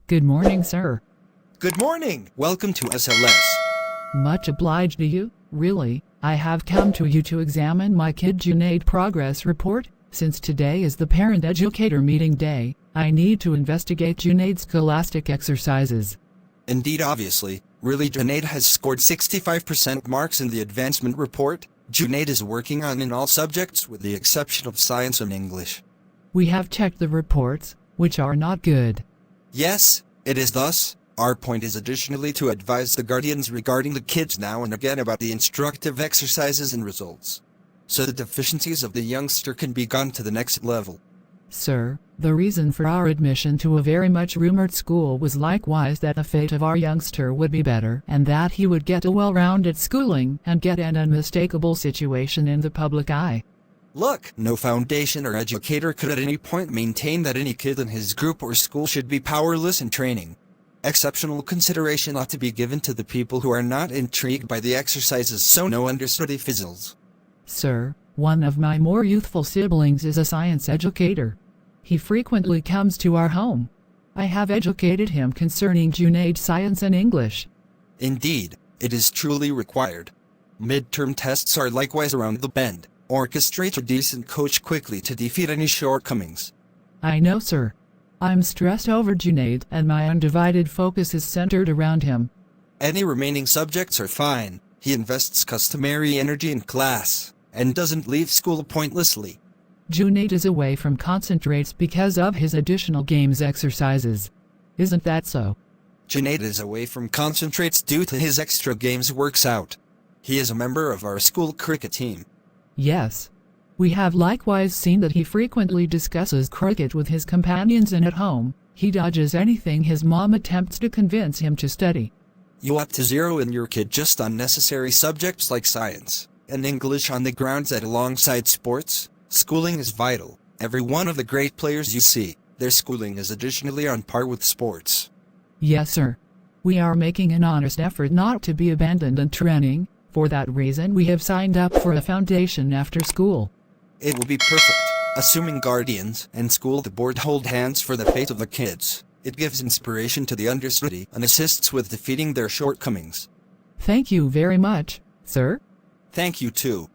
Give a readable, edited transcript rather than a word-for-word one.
Good morning, sir. Good morning! Welcome to SLS. Much obliged to you, really. I have come to you to examine my kid Junaid progress report. Since today is the parent-educator meeting day, I need to investigate Junaid's scholastic exercises. Indeed, obviously. Really, Junaid has scored 65% marks in the advancement report. Junaid is working on in all subjects with the exception of science and English. We have checked the reports, which are not good. Yes, it is thus. Our point is additionally to advise the guardians regarding the kids now and again about the instructive exercises and results, so the deficiencies of the youngster can be gone to the next level. Sir, the reason for our admission to a very much rumored school was likewise that the fate of our youngster would be better and that he would get a well-rounded schooling and get an unmistakable situation in the public eye. Look, no foundation or educator could at any point maintain that any kid in his group or school should be powerless in training. Exceptional consideration ought to be given to the people who are not intrigued by the exercises so no understudy fizzles. Sir, one of my more youthful siblings is a science educator. He frequently comes to our home. I have educated him concerning Junaid science and English. Indeed, it is truly required. Midterm tests are likewise around the bend. Orchestrate a decent coach quickly to defeat any shortcomings. I know, sir. I'm stressed over Junaid and my undivided focus is centered around him. Any remaining subjects are fine. He invests customary energy in class and doesn't leave school pointlessly. Junaid is away from concentrates because of his additional games exercises. Isn't that so? Junaid is away from concentrates due to his extra games works out. He is a member of our school cricket team. Yes. We have likewise seen that he frequently discusses cricket with his companions and at home, he dodges anything his mom attempts to convince him to study. You ought to zero in your kid just on necessary subjects like science and English on the grounds that alongside sports, schooling is vital. Every one of the great players you see, their schooling is additionally on par with sports. Yes, sir. We are making an honest effort not to be abandoned in training. For that reason we have signed up for a foundation after school. It will be perfect, assuming guardians and school the board hold hands for the fate of the kids. It gives inspiration to the understudy and assists with defeating their shortcomings. Thank you very much, sir. Thank you too.